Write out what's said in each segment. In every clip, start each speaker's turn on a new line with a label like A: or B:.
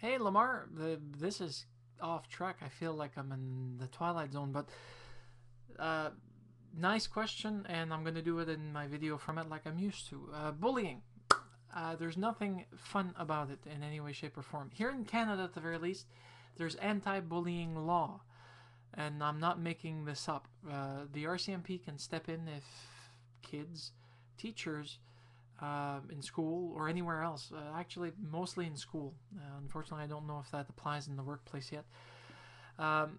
A: Hey, Lamar, this is off track. I feel like I'm in the Twilight Zone, but uh, nice question, and I'm gonna do it in my video format like I'm used to. Bullying. There's nothing fun about it in any way, shape, or form. Here in Canada, at the very least, there's anti-bullying law, and I'm not making this up. The RCMP can step in if kids, teachers, in school or anywhere else. Actually, mostly in school. Unfortunately, I don't know if that applies in the workplace yet. Um,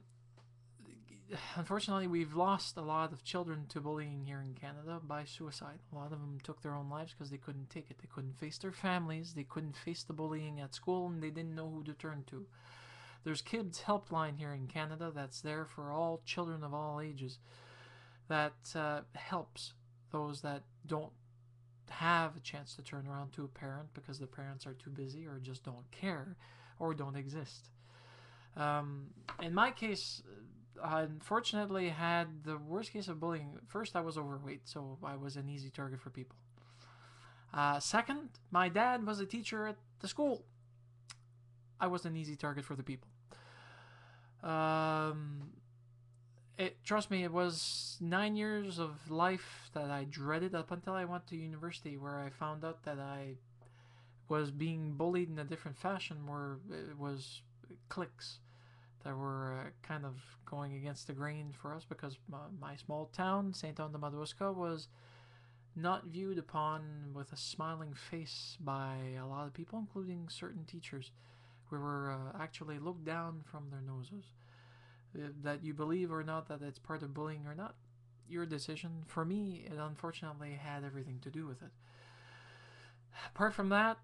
A: Unfortunately, we've lost a lot of children to bullying here in Canada by suicide. A lot of them took their own lives because they couldn't take it. They couldn't face their families. They couldn't face the bullying at school, and they didn't know who to turn to. There's Kids Helpline here in Canada that's there for all children of all ages that helps those that don't have a chance to turn around to a parent because the parents are too busy or just don't care or don't exist. Um, in my case, I unfortunately had the worst case of bullying. First, I was overweight, so I was an easy target for people. Second, my dad was a teacher at the school. I was an easy target for the people. Um, Trust me, it was 9 years of life that I dreaded up until I went to university, where I found out that I was being bullied in a different fashion, where it was cliques that were kind of going against the grain for us because my small town, Saint Anne de Madoska, was not viewed upon with a smiling face by a lot of people, including certain teachers. We were actually looked down from their noses. That you believe or not that it's part of bullying or not, your decision. For me, it unfortunately had everything to do with it. Apart from that,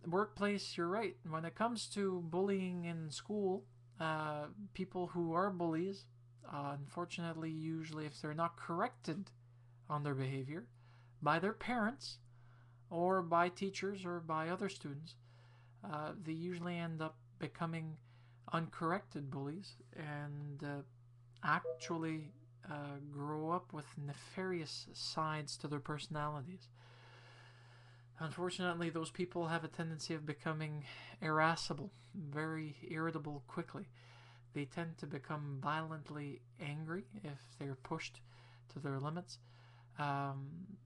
A: workplace, you're right. When it comes to bullying in school, people who are bullies, unfortunately, usually if they're not corrected on their behavior by their parents or by teachers or by other students, they usually end up becoming uncorrected bullies and actually grow up with nefarious sides to their personalities. Unfortunately, those people have a tendency of becoming irascible, very irritable quickly. They tend to become violently angry if they're pushed to their limits. Um,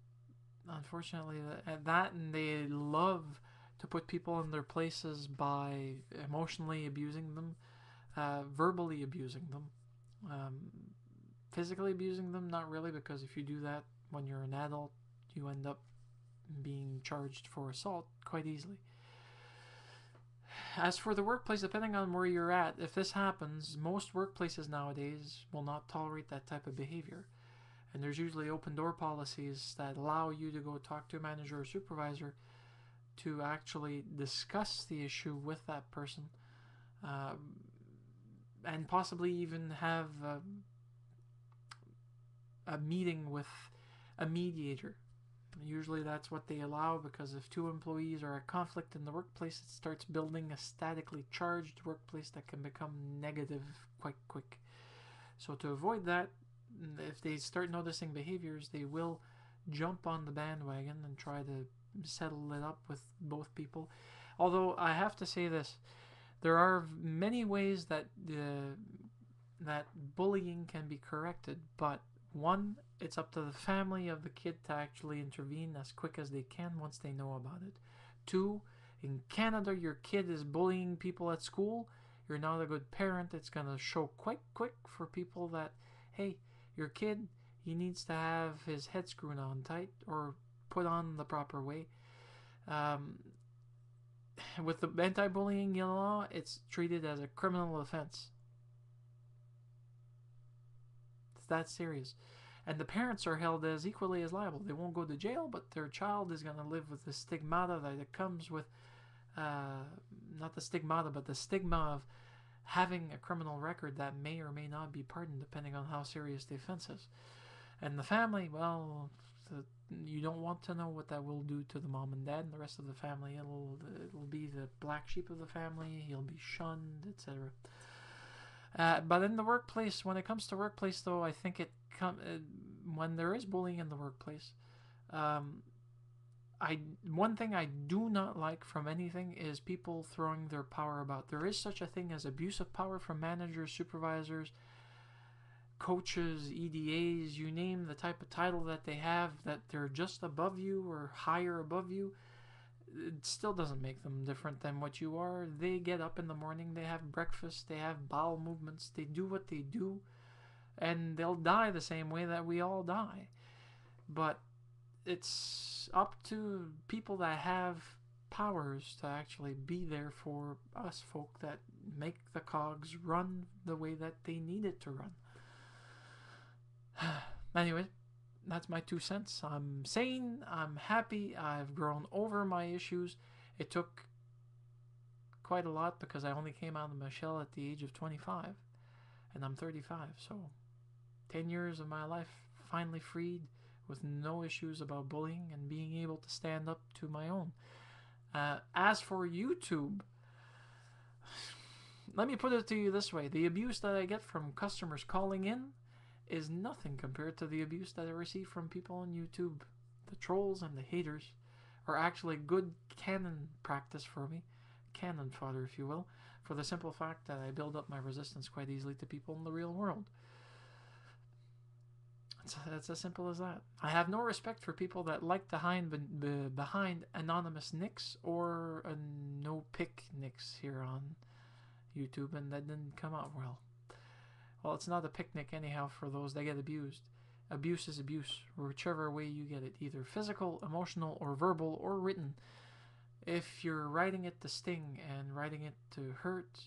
A: Unfortunately, that and they love to put people in their places by emotionally abusing them, verbally abusing them, um, physically abusing them. Not really, because if you do that when you're an adult, you end up being charged for assault quite easily. As for the workplace, depending on where you're at, if this happens, most workplaces nowadays will not tolerate that type of behavior. And there's usually open door policies that allow you to go talk to a manager or supervisor to actually discuss the issue with that person, uh, and possibly even have a meeting with a mediator. Usually that's what they allow, because if two employees are at conflict in the workplace, it starts building a statically charged workplace that can become negative quite quick. So to avoid that, if they start noticing behaviors, they will jump on the bandwagon and try to settle it up with both people. Although I have to say this, there are many ways that that bullying can be corrected, but one, it's up to the family of the kid to actually intervene as quick as they can once they know about it. Two, in Canada, your kid is bullying people at school. You're not a good parent. It's going to show quite quick for people that, hey, your kid, he needs to have his head screwed on tight or put on the proper way. Um, with the anti-bullying law, it's treated as a criminal offense. It's that serious. And the parents are held as equally as liable. They won't go to jail, but their child is going to live with the stigmata that it comes with, not the stigmata, but the stigma of having a criminal record that may or may not be pardoned depending on how serious the offense is. And the family, well, you don't want to know what that will do to the mom and dad and the rest of the family. It'll be the black sheep of the family. He'll be shunned, etc. But in the workplace, when it comes to workplace, though, I think when there is bullying in the workplace, um, One thing I do not like from anything is people throwing their power about. There is such a thing as abuse of power from managers, supervisors, coaches, EDAs, you name the type of title that they have, that they're just above you or higher above you. It still doesn't make them different than what you are. They get up in the morning, they have breakfast, they have bowel movements, they do what they do, and they'll die the same way that we all die. But it's up to people that have powers to actually be there for us folk that make the cogs run the way that they need it to run. Anyway, that's my 2 cents. I'm sane, I'm happy, I've grown over my issues. It took quite a lot because I only came out of my shell at the age of 25, and I'm 35, so 10 years of my life finally freed with no issues about bullying and being able to stand up to my own. As for YouTube, let me put it to you this way. The abuse that I get from customers calling in is nothing compared to the abuse that I receive from people on YouTube. The trolls and the haters are actually good cannon practice for me. Cannon fodder, if you will, for the simple fact that I build up my resistance quite easily to people in the real world. It's as simple as that. I have no respect for people that like to hide behind anonymous nicks or no pick nicks here on YouTube, and that didn't come out well. Well, it's not a picnic anyhow for those that get abused. Abuse is abuse, whichever way you get it, either physical, emotional, or verbal, or written. If you're writing it to sting and writing it to hurt,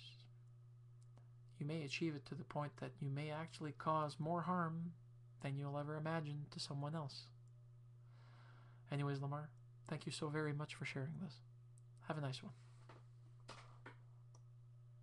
A: you may achieve it to the point that you may actually cause more harm than you'll ever imagine to someone else. Anyways, Lamar, thank you so very much for sharing this. Have a nice one.